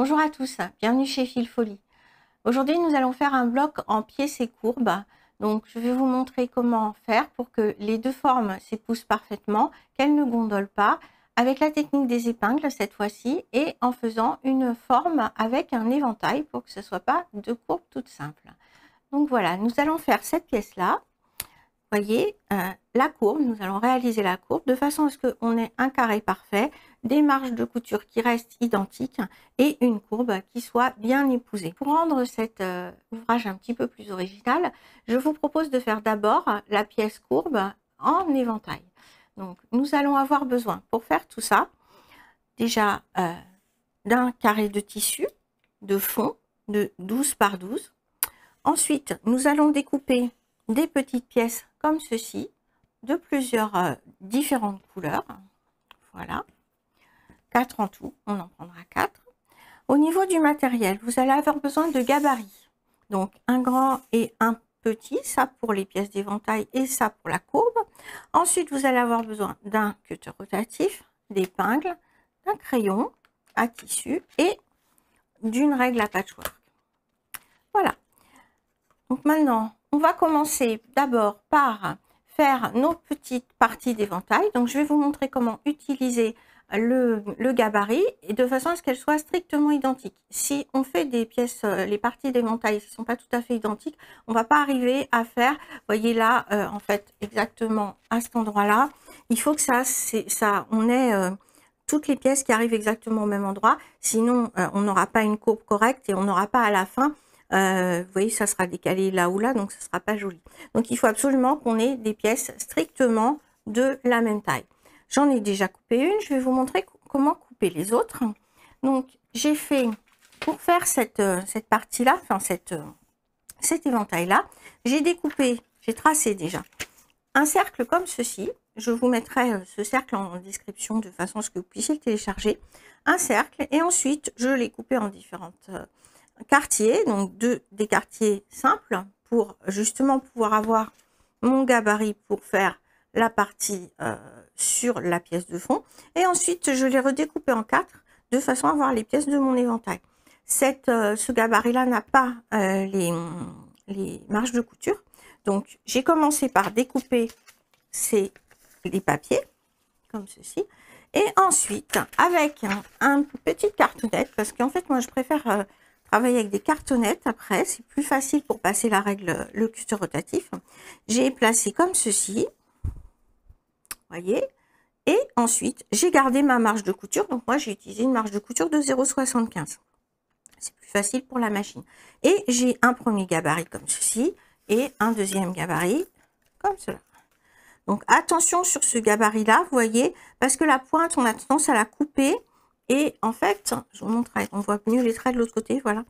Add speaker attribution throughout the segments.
Speaker 1: Bonjour à tous, bienvenue chez Fil Folie. Aujourd'hui, nous allons faire un bloc en pièces et courbes. Donc, je vais vous montrer comment faire pour que les deux formes s'épousent parfaitement, qu'elles ne gondolent pas, avec la technique des épingles cette fois-ci, et en faisant une forme avec un éventail pour que ce ne soit pas deux courbes toutes simples. Donc voilà, nous allons faire cette pièce-là. Voyez, la courbe, nous allons réaliser la courbe de façon à ce qu'on ait un carré parfait, des marges de couture qui restent identiques et une courbe qui soit bien épousée. Pour rendre cet ouvrage un petit peu plus original, je vous propose de faire d'abord la pièce courbe en éventail. Donc, nous allons avoir besoin, pour faire tout ça, déjà d'un carré de tissu de fond de 12 par 12. Ensuite, nous allons découper des petites pièces comme ceci, de plusieurs différentes couleurs. Voilà, 4 en tout, on en prendra 4. Au niveau du matériel, vous allez avoir besoin de gabarits. Donc un grand et un petit, ça pour les pièces d'éventail et ça pour la courbe. Ensuite, vous allez avoir besoin d'un cutter rotatif, d'épingles, d'un crayon à tissu et d'une règle à patchwork. Voilà. Donc maintenant, on va commencer d'abord par faire nos petites parties d'éventail. Donc je vais vous montrer comment utiliser le gabarit et de façon à ce qu'elles soient strictement identiques. Si on fait des pièces, les parties d'éventail qui ne sont pas tout à fait identiques, on ne va pas arriver à faire, voyez là, en fait, exactement à cet endroit-là. Il faut que on ait toutes les pièces qui arrivent exactement au même endroit. Sinon, on n'aura pas une courbe correcte et on n'aura pas à la fin. Vous voyez, ça sera décalé là ou là, donc ça sera pas joli. Donc il faut absolument qu'on ait des pièces strictement de la même taille. J'en ai déjà coupé une, je vais vous montrer comment couper les autres. Donc j'ai fait, pour faire cette partie-là, enfin cet éventail là, j'ai découpé, j'ai tracé déjà un cercle comme ceci. Je vous mettrai ce cercle en description de façon à ce que vous puissiez le télécharger. Un cercle, et ensuite je l'ai coupé en différentes quartiers, donc des quartiers simples pour justement pouvoir avoir mon gabarit pour faire la partie sur la pièce de fond, et ensuite je l'ai redécoupé en 4 de façon à avoir les pièces de mon éventail. Ce gabarit là n'a pas les marges de couture, donc j'ai commencé par découper les papiers comme ceci, et ensuite avec un petite cartonnette, parce qu'en fait moi je préfère travailler avec des cartonnettes après, c'est plus facile pour passer la règle, le cutter rotatif. J'ai placé comme ceci, voyez, et ensuite j'ai gardé ma marge de couture. Donc moi j'ai utilisé une marge de couture de 0,75. C'est plus facile pour la machine. Et j'ai un premier gabarit comme ceci et un deuxième gabarit comme cela. Donc attention sur ce gabarit là, vous voyez, parce que la pointe on a tendance à la couper. Et en fait, je vous montre, on voit mieux les traits de l'autre côté, voilà.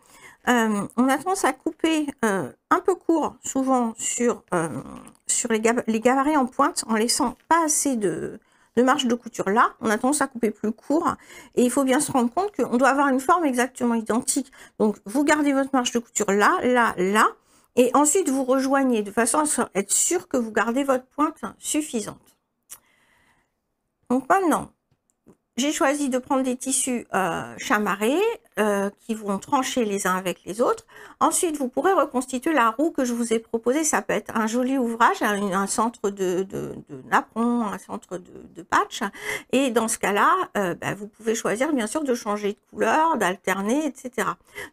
Speaker 1: On a tendance à couper un peu court, souvent sur les gabarits en pointe, en laissant pas assez de marge de couture là. On a tendance à couper plus court. Et il faut bien se rendre compte qu'on doit avoir une forme exactement identique. Donc, vous gardez votre marge de couture là, là, là. Et ensuite, vous rejoignez de façon à être sûr que vous gardez votre pointe suffisante. Donc maintenant, j'ai choisi de prendre des tissus chamarrés qui vont trancher les uns avec les autres. Ensuite, vous pourrez reconstituer la roue que je vous ai proposée. Ça peut être un joli ouvrage, un centre de napperon, un centre de patch. Et dans ce cas-là, vous pouvez choisir bien sûr de changer de couleur, d'alterner, etc.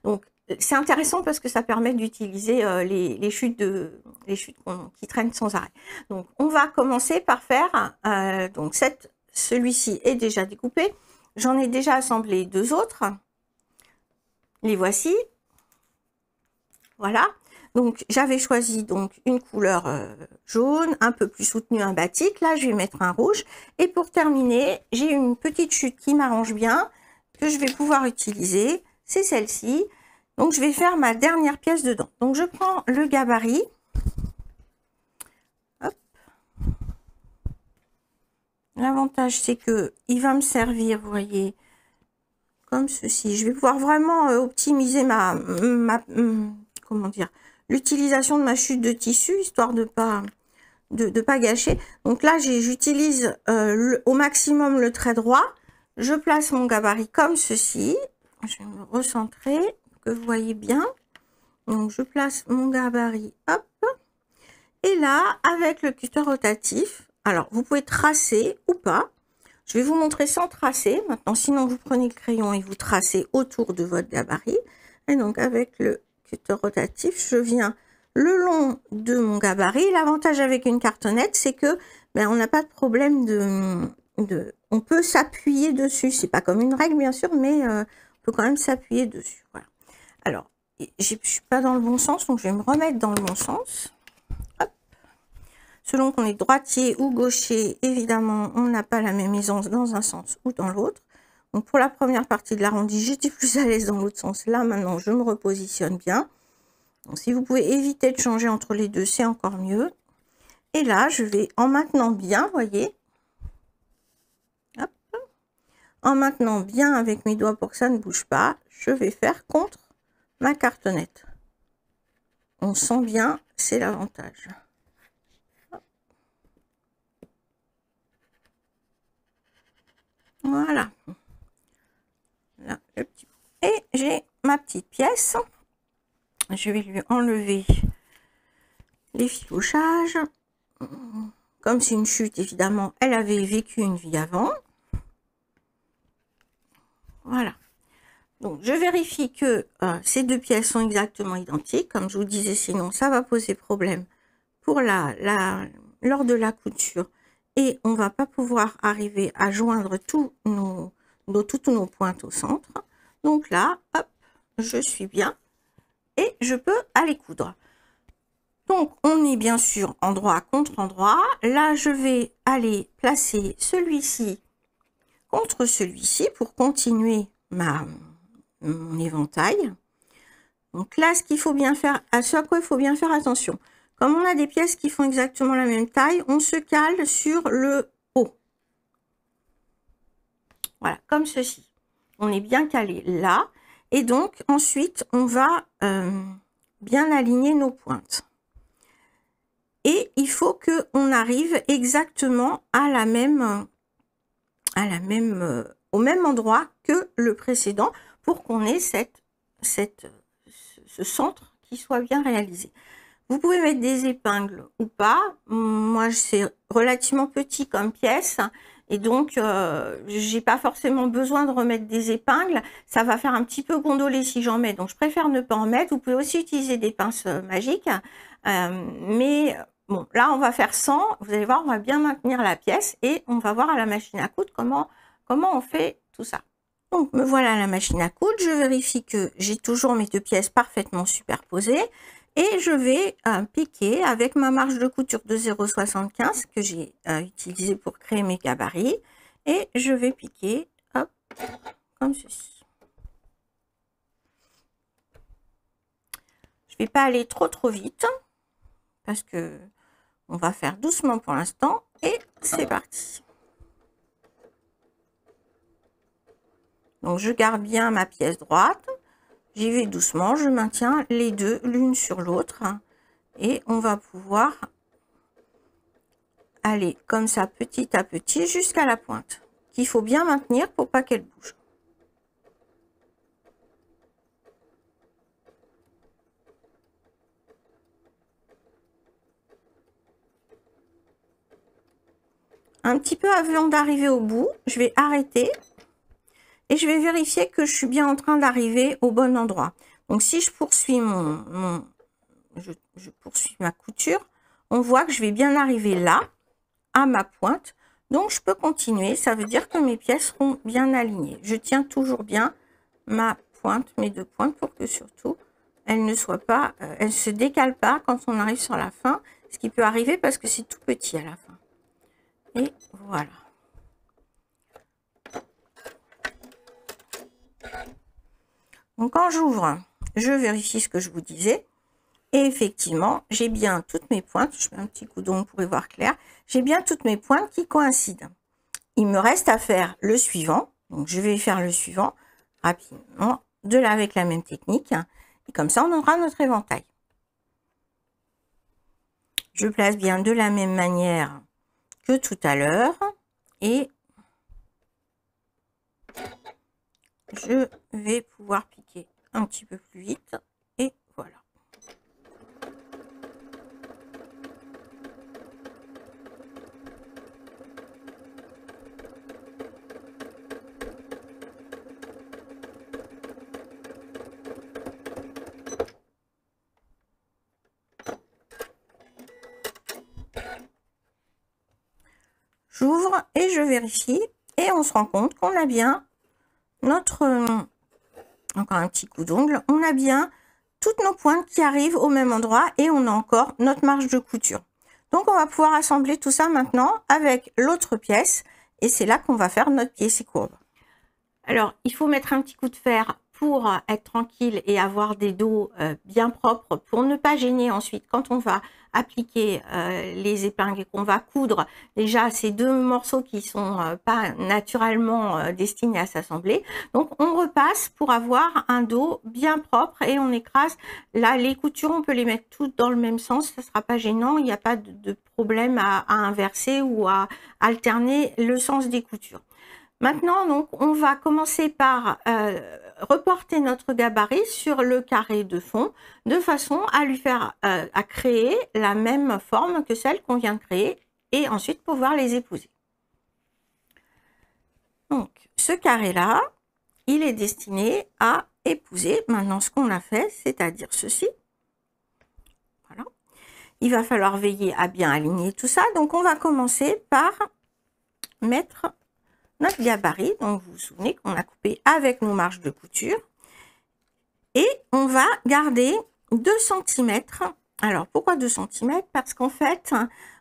Speaker 1: Donc, c'est intéressant parce que ça permet d'utiliser les chutes qui traînent sans arrêt. Donc, on va commencer par faire celui-ci est déjà découpé. J'en ai déjà assemblé deux autres. Les voici. Voilà. Donc, j'avais choisi donc une couleur jaune, un peu plus soutenue, un batik. Là, je vais mettre un rouge. Et pour terminer, j'ai une petite chute qui m'arrange bien, que je vais pouvoir utiliser. C'est celle-ci. Donc, je vais faire ma dernière pièce dedans. Donc, je prends le gabarit. L'avantage, c'est que il va me servir, vous voyez, comme ceci. Je vais pouvoir vraiment optimiser comment dire, l'utilisation de ma chute de tissu, histoire de pas gâcher. Donc là, j'utilise au maximum le trait droit. Je place mon gabarit comme ceci. je vais me recentrer, que vous voyez bien. Donc, je place mon gabarit, hop. Et là, avec le cutter rotatif, alors, vous pouvez tracer ou pas. Je vais vous montrer sans tracer. Maintenant, sinon, vous prenez le crayon et vous tracez autour de votre gabarit. Et donc, avec le cutter rotatif, je viens le long de mon gabarit. L'avantage avec une cartonnette, c'est que on n'a pas de problème on peut s'appuyer dessus. C'est pas comme une règle, bien sûr, mais on peut quand même s'appuyer dessus. Voilà. Alors, je suis pas dans le bon sens, donc je vais me remettre dans le bon sens. Hop. Selon qu'on est droitier ou gaucher, évidemment, on n'a pas la même aisance dans un sens ou dans l'autre. Donc, pour la première partie de l'arrondi, j'étais plus à l'aise dans l'autre sens. Là, maintenant, je me repositionne bien. Donc, si vous pouvez éviter de changer entre les deux, c'est encore mieux. Et là, je vais, en maintenant bien, voyez, hop, en maintenant bien avec mes doigts pour que ça ne bouge pas, je vais faire contre ma cartonnette. On sent bien, c'est l'avantage. Voilà. Là, le petit... Et j'ai ma petite pièce. Je vais lui enlever les filouchages. Comme c'est une chute, évidemment, elle avait vécu une vie avant. Voilà. Donc, je vérifie que ces deux pièces sont exactement identiques. Comme je vous disais, sinon, ça va poser problème pour lors de la couture. Et on va pas pouvoir arriver à joindre toutes nos pointes au centre. Donc là, hop, je suis bien. Et je peux aller coudre. Donc, on est bien sûr endroit contre endroit. Là, je vais aller placer celui-ci contre celui-ci pour continuer mon éventail. Donc là, ce qu'il faut bien faire, à ce à quoi il faut bien faire attention. Comme on a des pièces qui font exactement la même taille, on se cale sur le haut. Voilà, comme ceci. On est bien calé là. Et donc, ensuite, on va bien aligner nos pointes. Et il faut qu'on arrive exactement au même endroit que le précédent pour qu'on ait ce centre qui soit bien réalisé. Vous pouvez mettre des épingles ou pas. Moi, c'est relativement petit comme pièce et donc j'ai pas forcément besoin de remettre des épingles. Ça va faire un petit peu gondoler si j'en mets, donc je préfère ne pas en mettre. Vous pouvez aussi utiliser des pinces magiques, mais bon, là on va faire sans. Vous allez voir, on va bien maintenir la pièce et on va voir à la machine à coudre comment on fait tout ça. Donc me voilà à la machine à coudre. Je vérifie que j'ai toujours mes deux pièces parfaitement superposées. Et je vais piquer avec ma marge de couture de 0,75 que j'ai utilisée pour créer mes gabarits. Et je vais piquer, hop, comme ceci. Je ne vais pas aller trop vite parce que on va faire doucement pour l'instant. Et c'est parti. Donc je garde bien ma pièce droite. J'y vais doucement, je maintiens les deux l'une sur l'autre et on va pouvoir aller comme ça petit à petit jusqu'à la pointe qu'il faut bien maintenir pour pas qu'elle bouge. Un petit peu avant d'arriver au bout, je vais arrêter et je vais vérifier que je suis bien en train d'arriver au bon endroit. Donc si je poursuis je poursuis ma couture, on voit que je vais bien arriver là à ma pointe, donc je peux continuer. Ça veut dire que mes pièces seront bien alignées. Je tiens toujours bien ma pointe, mes deux pointes, pour que surtout elles ne soient pas, elles se décalent pas quand on arrive sur la fin, ce qui peut arriver parce que c'est tout petit à la fin. Et voilà. Donc quand j'ouvre, je vérifie ce que je vous disais. Et effectivement, j'ai bien toutes mes pointes. Je mets un petit coup d'ongle pour y voir clair. J'ai bien toutes mes pointes qui coïncident. Il me reste à faire le suivant. Donc, je vais faire le suivant rapidement, avec la même technique. Et comme ça, on aura notre éventail. Je place bien de la même manière que tout à l'heure. Et je vais pouvoir piquer un petit peu plus vite. Et voilà. J'ouvre et je vérifie et on se rend compte qu'on a bien notre, encore un petit coup d'ongle, on a bien toutes nos pointes qui arrivent au même endroit et on a encore notre marge de couture. Donc on va pouvoir assembler tout ça maintenant avec l'autre pièce et c'est là qu'on va faire notre pièce et courbe. Alors il faut mettre un petit coup de fer pour être tranquille et avoir des dos bien propres pour ne pas gêner ensuite quand on va appliquer les épingles et qu'on va coudre déjà ces deux morceaux qui sont pas naturellement destinés à s'assembler. Donc on repasse pour avoir un dos bien propre et on écrase. Là les coutures on peut les mettre toutes dans le même sens, ça sera pas gênant, il n'y a pas de problème à inverser ou à alterner le sens des coutures. Maintenant, donc, on va commencer par reporter notre gabarit sur le carré de fond, de façon à lui faire à créer la même forme que celle qu'on vient de créer, et ensuite pouvoir les épouser. Donc, ce carré-là, il est destiné à épouser maintenant ce qu'on a fait, c'est-à-dire ceci. Voilà. Il va falloir veiller à bien aligner tout ça. Donc, on va commencer par mettre notre gabarit, donc vous vous souvenez qu'on a coupé avec nos marges de couture, et on va garder 2 cm. Alors pourquoi 2 cm? Parce qu'en fait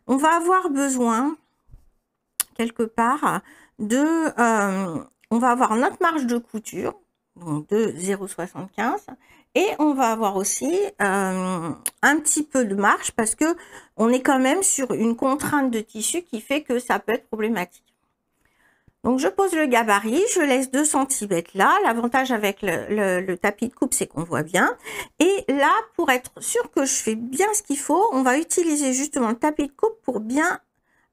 Speaker 1: on va avoir besoin quelque part de on va avoir notre marge de couture donc de 0,75 et on va avoir aussi un petit peu de marge parce que on est quand même sur une contrainte de tissu qui fait que ça peut être problématique. Donc, je pose le gabarit, je laisse 2 cm là. L'avantage avec le tapis de coupe, c'est qu'on voit bien. Et là, pour être sûr que je fais bien ce qu'il faut, on va utiliser justement le tapis de coupe pour bien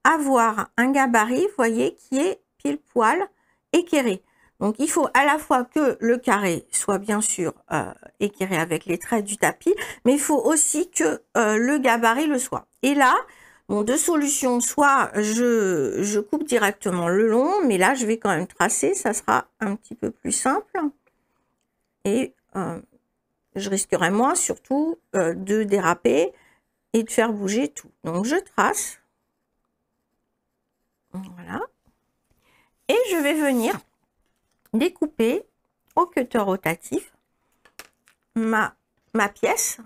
Speaker 1: avoir un gabarit, vous voyez, qui est pile poil équerré. Donc, il faut à la fois que le carré soit bien sûr équerré avec les traits du tapis, mais il faut aussi que le gabarit le soit. Et là, bon, deux solutions, soit je coupe directement le long, mais là je vais quand même tracer, ça sera un petit peu plus simple. Et je risquerai moins surtout de déraper et de faire bouger tout. Donc je trace. Voilà. Et je vais venir découper au cutter rotatif ma pièce.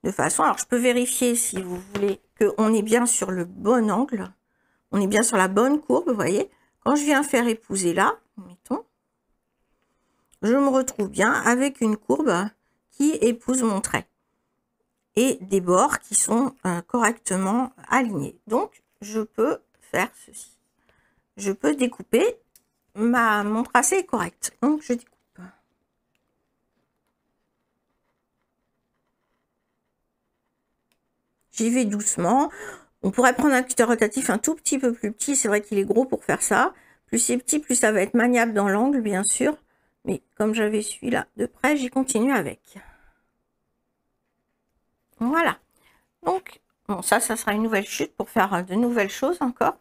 Speaker 1: De façon, alors je peux vérifier si vous voulez qu'on est bien sur le bon angle, on est bien sur la bonne courbe, vous voyez. Quand je viens faire épouser là, mettons, je me retrouve bien avec une courbe qui épouse mon trait et des bords qui sont correctement alignés. Donc, je peux faire ceci. Je peux découper, mon tracé est correct, donc je découpe. J'y vais doucement. On pourrait prendre un cutter rotatif un tout petit peu plus petit. C'est vrai qu'il est gros pour faire ça. Plus c'est petit, plus ça va être maniable dans l'angle, bien sûr. Mais comme j'avais celui-là de près, j'y continue avec. Voilà. Donc, bon, ça sera une nouvelle chute pour faire de nouvelles choses encore.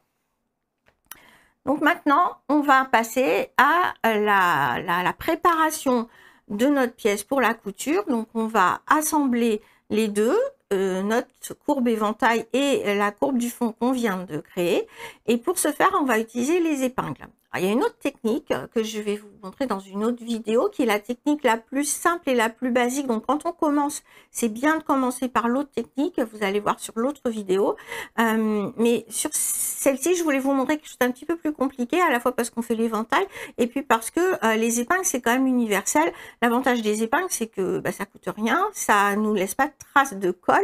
Speaker 1: Donc maintenant, on va passer à la préparation de notre pièce pour la couture. Donc, on va assembler les deux. Notre courbe éventail et la courbe du fond qu'on vient de créer. Et pour ce faire, on va utiliser les épingles. Alors, il y a une autre technique que je vais vous montrer dans une autre vidéo qui est la technique la plus simple et la plus basique. Donc, quand on commence, c'est bien de commencer par l'autre technique. Vous allez voir sur l'autre vidéo. Mais sur celle-ci, je voulais vous montrer quelque chose d'un petit peu plus compliqué, à la fois parce qu'on fait l'éventail et puis parce que les épingles, c'est quand même universel. L'avantage des épingles, c'est que ça coûte rien. Ça nous laisse pas de traces de colle.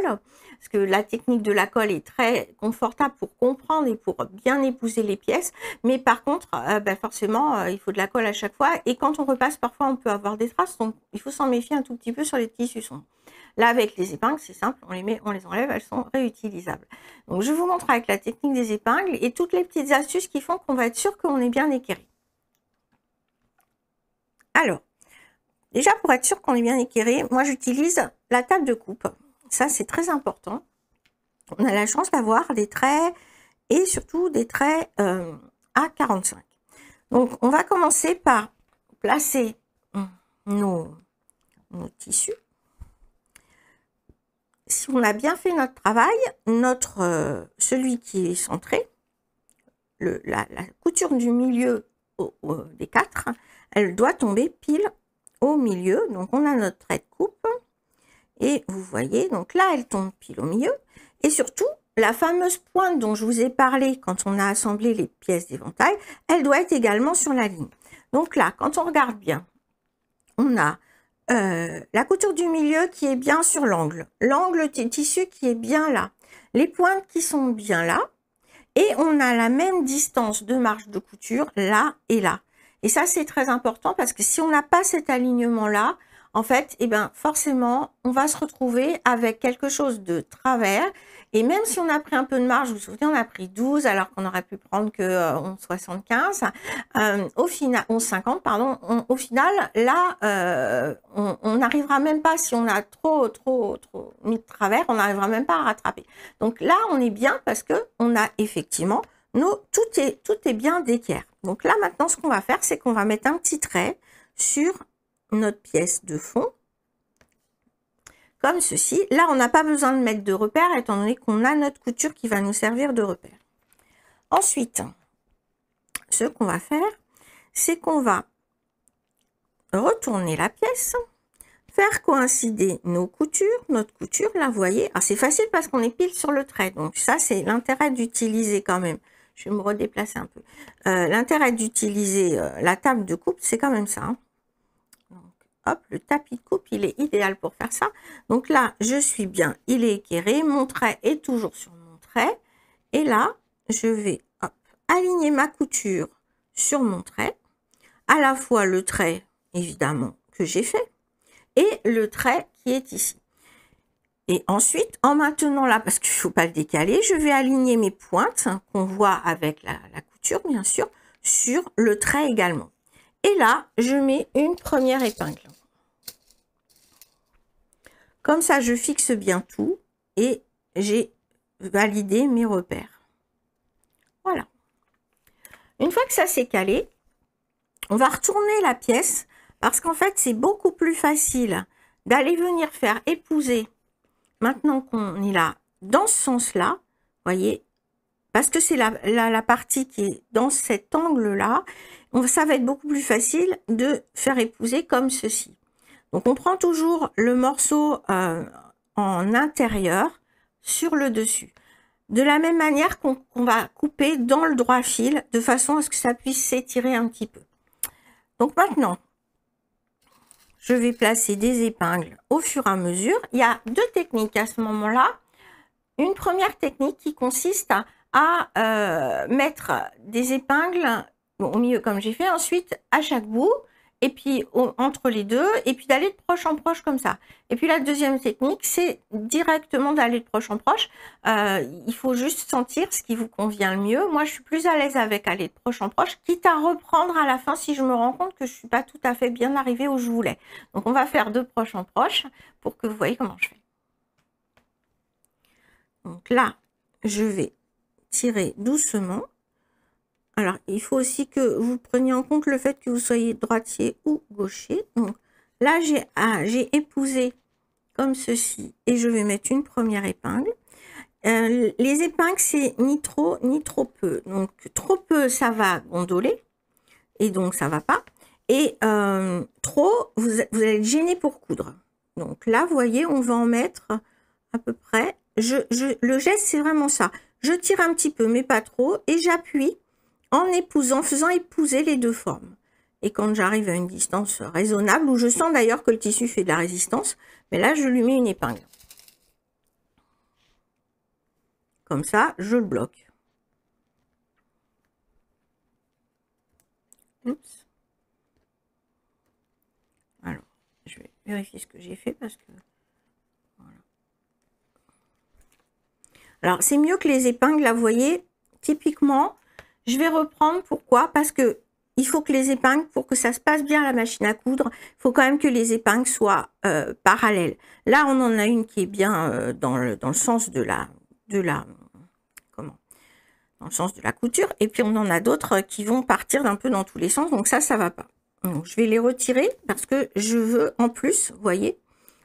Speaker 1: Parce que la technique de la colle est très confortable pour comprendre et pour bien épouser les pièces. Mais par contre, forcément, il faut de la colle à chaque fois. Et quand on repasse, parfois, on peut avoir des traces. Donc, il faut s'en méfier un tout petit peu sur les tissus sombres. Là, avec les épingles, c'est simple. On les met, on les enlève, elles sont réutilisables. Donc, je vous montre avec la technique des épingles et toutes les petites astuces qui font qu'on va être sûr qu'on est bien équerré. Alors, déjà pour être sûr qu'on est bien équerré, moi j'utilise la table de coupe. Ça, c'est très important. On a la chance d'avoir des traits et surtout des traits à 45. Donc, on va commencer par placer nos tissus. Si on a bien fait notre travail, celui qui est centré, la couture du milieu des 4, elle doit tomber pile au milieu. Donc, on a notre trait de coupe. Et vous voyez, donc là, elle tombe pile au milieu. Et surtout, la fameuse pointe dont je vous ai parlé quand on a assemblé les pièces d'éventail, elle doit être également sur la ligne. Donc là, quand on regarde bien, on a la couture du milieu qui est bien sur l'angle. L'angle du tissu qui est bien là. Les pointes qui sont bien là. Et on a la même distance de marge de couture là et là. Et ça, c'est très important parce que si on n'a pas cet alignement-là, en fait, eh ben, forcément, on va se retrouver avec quelque chose de travers. Et même si on a pris un peu de marge, vous vous souvenez, on a pris 12 alors qu'on aurait pu prendre que 11,75. Au final, 11,50, pardon. Au final, là, on n'arrivera même pas, si on a trop mis de travers, on n'arrivera même pas à rattraper. Donc là, on est bien parce que on a effectivement tout est bien d'équerre. Donc là, maintenant, ce qu'on va faire, c'est qu'on va mettre un petit trait sur notre pièce de fond, comme ceci. Là, on n'a pas besoin de mettre de repère, étant donné qu'on a notre couture qui va nous servir de repère. Ensuite, ce qu'on va faire, c'est qu'on va retourner la pièce, faire coïncider nos coutures, notre couture, là, vous voyez. Ah, c'est facile parce qu'on est pile sur le trait, donc ça, c'est l'intérêt d'utiliser quand même. Je vais me redéplacer un peu. L'intérêt d'utiliser la table de coupe, c'est quand même ça, hein. Hop, le tapis de coupe, il est idéal pour faire ça. Donc là, je suis bien, il est équerré. Mon trait est toujours sur mon trait. Et là, je vais hop, aligner ma couture sur mon trait. À la fois le trait, évidemment, que j'ai fait. Et le trait qui est ici. Et ensuite, en maintenant là, parce qu'il ne faut pas le décaler, je vais aligner mes pointes, qu'on voit avec la couture, bien sûr, sur le trait également. Et là, je mets une première épingle. Comme ça, je fixe bien tout et j'ai validé mes repères. Voilà. Une fois que ça s'est calé, on va retourner la pièce parce qu'en fait, c'est beaucoup plus facile d'aller venir faire épouser maintenant qu'on est là dans ce sens-là, voyez, parce que c'est la partie qui est dans cet angle-là, ça va être beaucoup plus facile de faire épouser comme ceci. Donc, on prend toujours le morceau en intérieur sur le dessus. De la même manière qu'on va couper dans le droit fil, de façon à ce que ça puisse s'étirer un petit peu. Donc, maintenant, je vais placer des épingles au fur et à mesure. Il y a deux techniques à ce moment-là. Une première technique qui consiste à mettre des épingles au milieu comme j'ai fait, ensuite à chaque bout, et puis entre les deux, et puis d'aller de proche en proche comme ça. Et puis la deuxième technique, c'est directement d'aller de proche en proche. Il faut juste sentir ce qui vous convient le mieux. Moi, je suis plus à l'aise avec aller de proche en proche, quitte à reprendre à la fin si je me rends compte que je ne suis pas tout à fait bien arrivée où je voulais. Donc, on va faire de proche en proche pour que vous voyez comment je fais. Donc là, je vais tirer doucement. Alors, il faut aussi que vous preniez en compte le fait que vous soyez droitier ou gaucher. Donc là, j'ai épousé comme ceci et je vais mettre une première épingle. Les épingles, c'est ni trop ni trop peu. Donc, trop peu, ça va gondoler et donc ça va pas. Et trop, vous allez être gêné pour coudre. Donc là, vous voyez, on va en mettre à peu près. Le geste, c'est vraiment ça. Je tire un petit peu, mais pas trop, et j'appuie en faisant épouser les deux formes. Et quand j'arrive à une distance raisonnable, où je sens d'ailleurs que le tissu fait de la résistance, mais là, je lui mets une épingle. Comme ça, je le bloque. Oups. Alors, je vais vérifier ce que j'ai fait parce que... Voilà. Alors, c'est mieux que les épingles, là, vous voyez, typiquement, je vais reprendre. Pourquoi? Parce que il faut que les épingles, pour que ça se passe bien à la machine à coudre, il faut quand même que les épingles soient parallèles. Là, on en a une qui est bien dans le sens de la dans le sens de la couture, et puis on en a d'autres qui vont partir d'un peu dans tous les sens, donc ça va pas. Donc, je vais les retirer parce que je veux, en plus, vous voyez,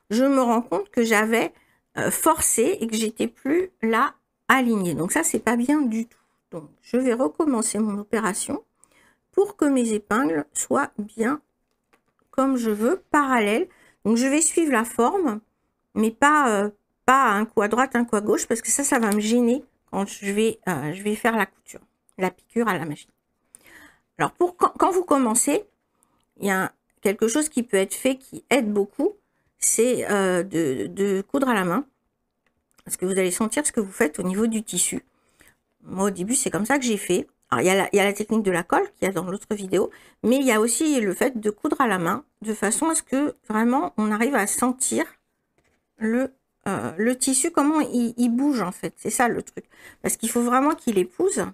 Speaker 1: je me rends compte que j'avais forcé et que j'étais plus là alignée. Donc ça, c'est pas bien du tout. Donc, je vais recommencer mon opération pour que mes épingles soient bien comme je veux, parallèles. Donc, je vais suivre la forme, mais pas un coup à droite, un coup à gauche, parce que ça va me gêner quand je vais faire la couture, la piqûre à la machine. Alors, quand vous commencez, il y a quelque chose qui peut être fait qui aide beaucoup, c'est de coudre à la main. Parce que vous allez sentir ce que vous faites au niveau du tissu. Moi, au début, c'est comme ça que j'ai fait. Alors, il y a la technique de la colle qu'il y a dans l'autre vidéo, mais il y a aussi le fait de coudre à la main, de façon à ce que vraiment on arrive à sentir le tissu, comment il bouge en fait. C'est ça le truc. Parce qu'il faut vraiment qu'il épouse.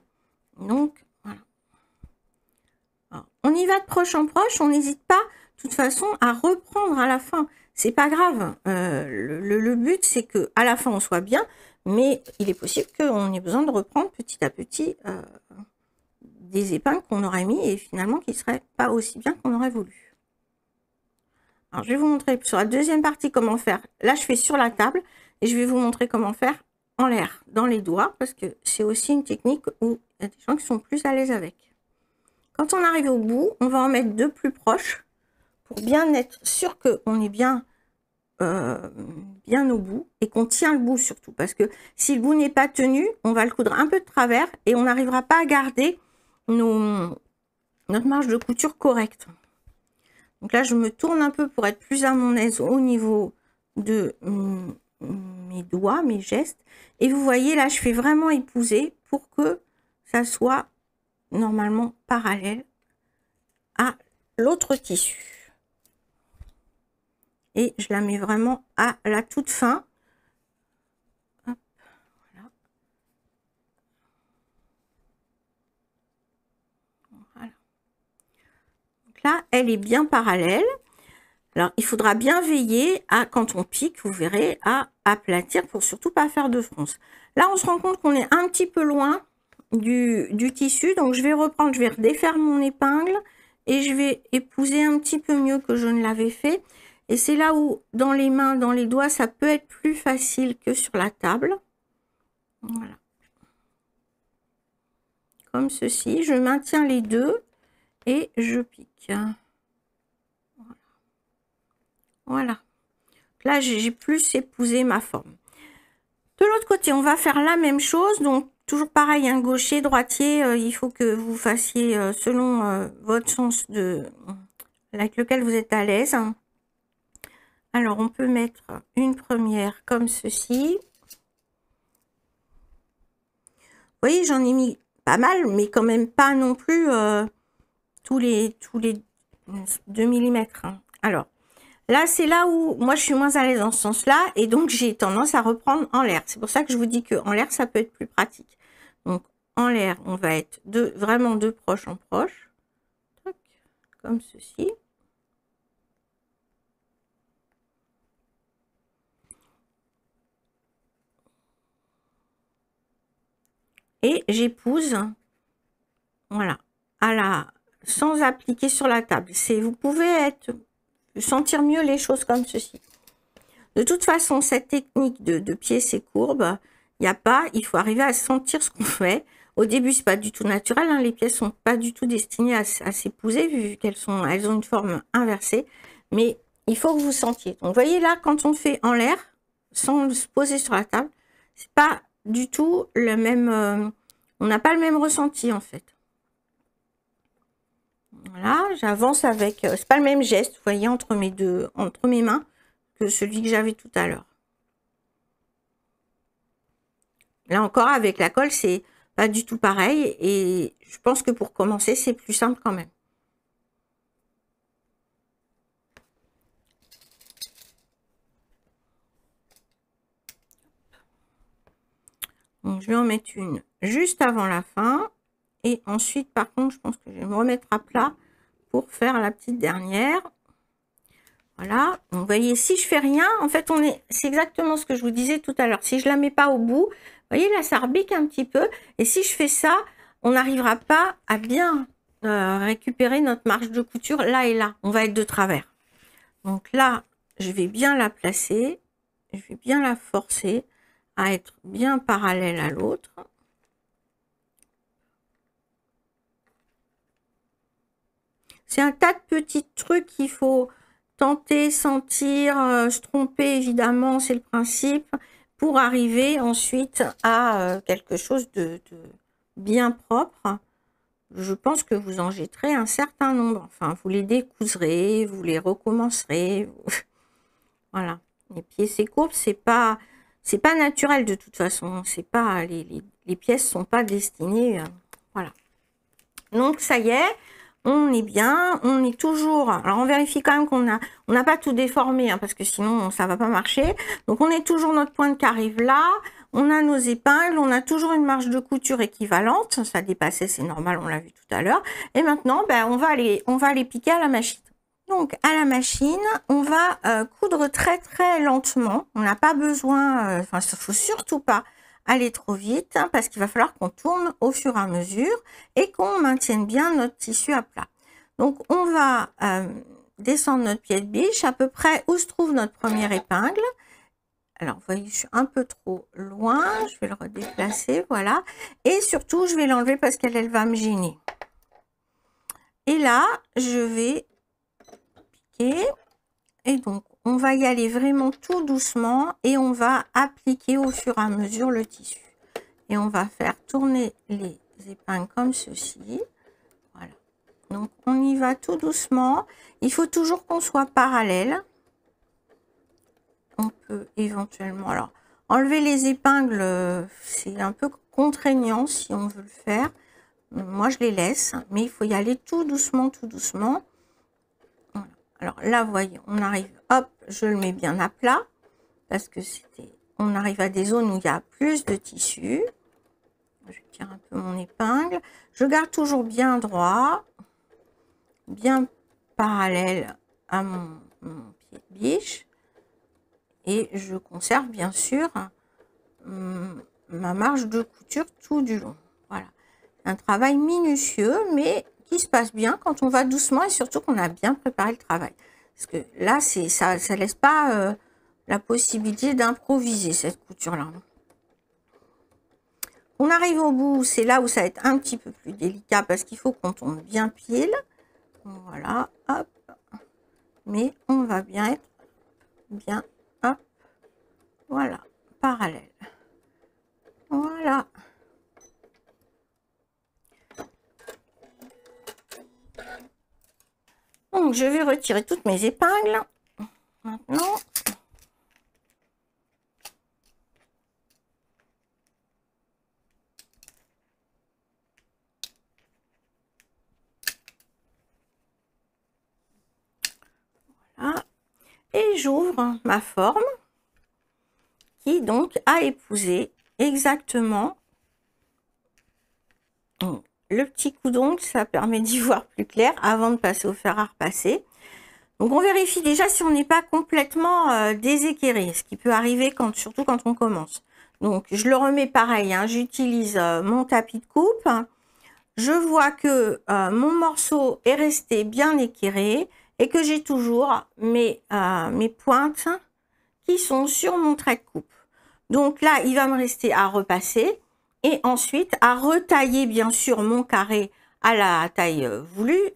Speaker 1: Donc, voilà. Alors, on y va de proche en proche, on n'hésite pas, de toute façon, à reprendre à la fin. C'est pas grave. Le but, c'est que à la fin, on soit bien, mais il est possible qu'on ait besoin de reprendre petit à petit des épingles qu'on aurait mis et finalement qui ne seraient pas aussi bien qu'on aurait voulu. Alors, je vais vous montrer sur la deuxième partie comment faire. Là, je fais sur la table et je vais vous montrer comment faire en l'air, dans les doigts, parce que c'est aussi une technique où il y a des gens qui sont plus à l'aise avec. Quand on arrive au bout, on va en mettre deux plus proches pour bien être sûr qu'on est bien au bout et qu'on tient le bout surtout. Parce que si le bout n'est pas tenu, on va le coudre un peu de travers et on n'arrivera pas à garder notre marge de couture correcte. Donc là, je me tourne un peu pour être plus à mon aise au niveau de mes doigts, mes gestes. Et vous voyez, là, je fais vraiment épouser pour que ça soit normalement parallèle à l'autre tissu. Et je la mets vraiment à la toute fin. Hop, voilà. Voilà. Donc là, elle est bien parallèle. Alors, il faudra bien veiller à, quand on pique, vous verrez, à aplatir pour surtout pas faire de fronce. Là, on se rend compte qu'on est un petit peu loin du tissu. Donc, je vais reprendre, je vais redéfaire mon épingle et je vais épouser un petit peu mieux que je ne l'avais fait. Et c'est là où, dans les mains, dans les doigts, ça peut être plus facile que sur la table. Voilà. Comme ceci. Je maintiens les deux et je pique. Voilà. Là, j'ai plus épousé ma forme. De l'autre côté, on va faire la même chose. Donc, toujours pareil, un gaucher, droitier. Il faut que vous fassiez selon votre sens avec lequel vous êtes à l'aise. Alors, on peut mettre une première comme ceci. Vous voyez, j'en ai mis pas mal, mais quand même pas non plus tous les 2 mm. Alors, là, c'est là où moi, je suis moins à l'aise dans ce sens-là. Et donc, j'ai tendance à reprendre en l'air. C'est pour ça que je vous dis qu'en l'air, ça peut être plus pratique. Donc, en l'air, on va être vraiment de proche en proche. Tac, comme ceci. Et j'épouse, voilà, sans appliquer sur la table. Vous pouvez sentir mieux les choses comme ceci. De toute façon, cette technique de pièces et courbes, il faut arriver à sentir ce qu'on fait. Au début, c'est pas du tout naturel, hein, les pièces sont pas du tout destinées à s'épouser, vu qu'elles ont une forme inversée. Mais il faut que vous sentiez. Donc, vous voyez là, quand on fait en l'air, sans se poser sur la table, c'est pas du tout le même... on n'a pas le même ressenti, en fait. Voilà, j'avance avec... c'est pas le même geste, vous voyez, entre mes mains, que celui que j'avais tout à l'heure. Là encore, avec la colle, c'est pas du tout pareil. Et je pense que pour commencer, c'est plus simple quand même. Donc, je vais en mettre une juste avant la fin. Et ensuite, par contre, je pense que je vais me remettre à plat pour faire la petite dernière. Voilà, donc vous voyez, si je fais rien, en fait, c'est exactement ce que je vous disais tout à l'heure. Si je la mets pas au bout, vous voyez, là, ça rebique un petit peu. Et si je fais ça, on n'arrivera pas à bien récupérer notre marge de couture là et là. On va être de travers. Donc là, je vais bien la placer. Je vais bien la forcer à être bien parallèle à l'autre. C'est un tas de petits trucs qu'il faut tenter, sentir, se tromper, évidemment, c'est le principe, pour arriver ensuite à quelque chose de bien propre. Je pense que vous en jetterez un certain nombre. Enfin, vous les découserez, vous les recommencerez. Voilà. Les pièces et courbes, c'est pas naturel de toute façon. C'est pas les pièces sont pas destinées. Voilà. Donc ça y est. On est bien, on est toujours... Alors, on vérifie quand même qu'on n'a pas tout déformé, hein, parce que sinon, ça va pas marcher. Donc, on est toujours notre pointe qui arrive là. On a nos épingles, on a toujours une marge de couture équivalente. Ça dépassait, c'est normal, on l'a vu tout à l'heure. Et maintenant, ben, on va les piquer à la machine. Donc, à la machine, on va coudre très, très lentement. On n'a pas besoin... Enfin, il ne faut surtout pas aller trop vite, hein, parce qu'il va falloir qu'on tourne au fur et à mesure et qu'on maintienne bien notre tissu à plat. Donc, on va descendre notre pied de biche à peu près où se trouve notre première épingle. Alors, vous voyez, je suis un peu trop loin. Je vais le redéplacer, voilà. Et surtout, je vais l'enlever parce qu'elle va me gêner. Et là, je vais piquer. Et donc, on va y aller vraiment tout doucement et on va appliquer au fur et à mesure le tissu. Et on va faire tourner les épingles comme ceci. Voilà. Donc, on y va tout doucement. Il faut toujours qu'on soit parallèle. On peut éventuellement... Alors, enlever les épingles, c'est un peu contraignant si on veut le faire. Moi, je les laisse. Mais il faut y aller tout doucement, tout doucement. Voilà. Alors là, vous voyez, on arrive... Hop, je le mets bien à plat. Parce que on arrive à des zones où il y a plus de tissu. Je tire un peu mon épingle. Je garde toujours bien droit, bien parallèle à mon pied de biche. Et je conserve bien sûr ma marge de couture tout du long. Voilà. Un travail minutieux, mais qui se passe bien quand on va doucement et surtout qu'on a bien préparé le travail. Parce que là, ça ne laisse pas la possibilité d'improviser cette couture-là. On arrive au bout, c'est là où ça va être un petit peu plus délicat parce qu'il faut qu'on tourne bien pile. Voilà, hop. Mais on va bien être bien, hop. Voilà, parallèle. Voilà. Donc, je vais retirer toutes mes épingles. Maintenant. Voilà. Et j'ouvre ma forme qui donc a épousé exactement le petit coup d'ongle. Ça permet d'y voir plus clair avant de passer au fer à repasser. Donc on vérifie déjà si on n'est pas complètement déséquilibré, ce qui peut arriver surtout quand on commence. Donc je le remets pareil, hein, j'utilise mon tapis de coupe. Je vois que mon morceau est resté bien équilibré et que j'ai toujours mes pointes qui sont sur mon trait de coupe. Donc là, il va me rester à repasser et ensuite à retailler bien sûr mon carré à la taille voulue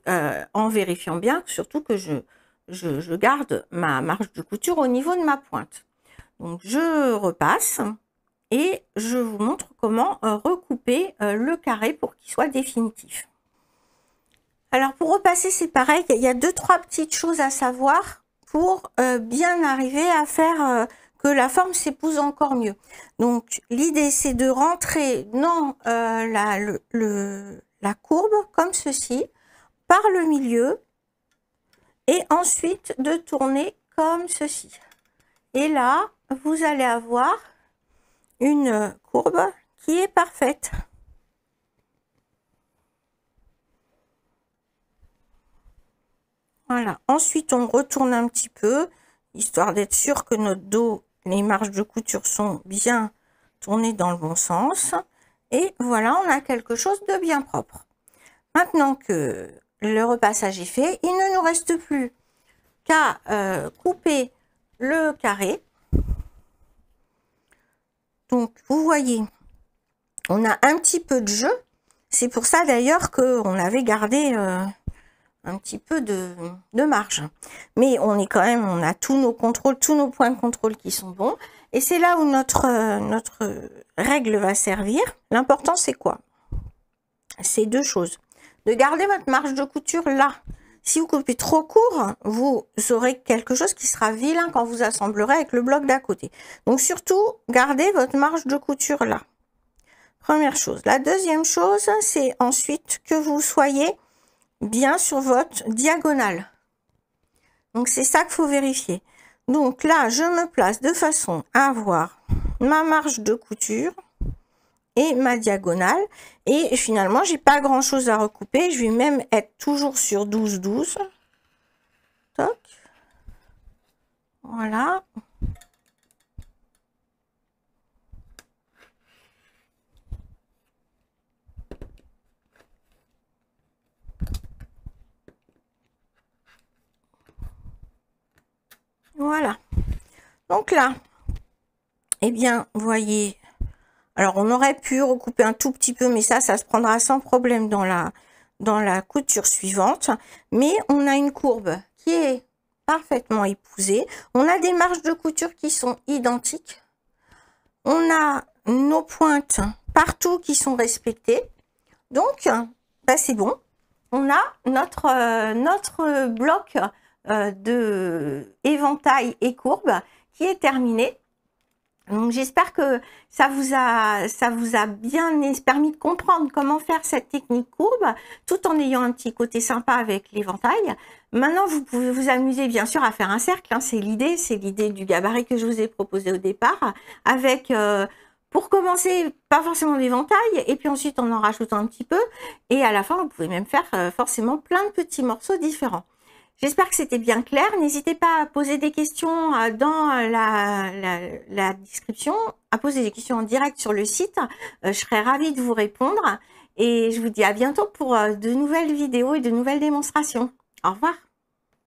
Speaker 1: en vérifiant bien surtout que je garde ma marge de couture au niveau de ma pointe. Donc je repasse et je vous montre comment recouper le carré pour qu'il soit définitif. Alors pour repasser c'est pareil, il y a 2-3 petites choses à savoir pour bien arriver à faire que la forme s'épouse encore mieux. Donc l'idée c'est de rentrer dans la courbe comme ceci par le milieu et ensuite de tourner comme ceci. Et là, vous allez avoir une courbe qui est parfaite. Voilà. Ensuite, on retourne un petit peu, histoire d'être sûr que notre dos, les marges de couture sont bien tournées dans le bon sens. Et voilà, on a quelque chose de bien propre. Maintenant que le repassage est fait, il ne nous reste plus qu'à couper le carré. Donc, vous voyez, on a un petit peu de jeu. C'est pour ça d'ailleurs qu'on avait gardé un petit peu de marge. Mais on est quand même, on a tous nos contrôles, tous nos points de contrôle qui sont bons. Et c'est là où notre règle va servir. L'important, c'est quoi? C'est deux choses. De garder votre marge de couture là. Si vous coupez trop court, vous aurez quelque chose qui sera vilain quand vous assemblerez avec le bloc d'à côté. Donc surtout, gardez votre marge de couture là. Première chose. La deuxième chose, c'est ensuite que vous soyez bien sur votre diagonale. Donc c'est ça qu'il faut vérifier. Donc là, je me place de façon à avoir ma marge de couture et ma diagonale. Et finalement, j'ai pas grand chose à recouper. Je vais même être toujours sur 12-12. Toc. Voilà. Voilà. Donc là, eh bien, vous voyez, alors on aurait pu recouper un tout petit peu, mais ça se prendra sans problème dans la couture suivante. Mais on a une courbe qui est parfaitement épousée. On a des marges de couture qui sont identiques. On a nos pointes partout qui sont respectées. Donc, bah, c'est bon. On a notre bloc de éventail et courbe qui est terminé. Donc j'espère que ça vous a bien permis de comprendre comment faire cette technique courbe tout en ayant un petit côté sympa avec l'éventail. Maintenant vous pouvez vous amuser bien sûr à faire un cercle, hein, c'est l'idée du gabarit que je vous ai proposé au départ, avec pour commencer pas forcément l'éventail et puis ensuite on en rajoute un petit peu et à la fin vous pouvez même faire forcément plein de petits morceaux différents. J'espère que c'était bien clair. N'hésitez pas à poser des questions dans la description, à poser des questions en direct sur le site. Je serai ravie de vous répondre. Et je vous dis à bientôt pour de nouvelles vidéos et de nouvelles démonstrations. Au revoir.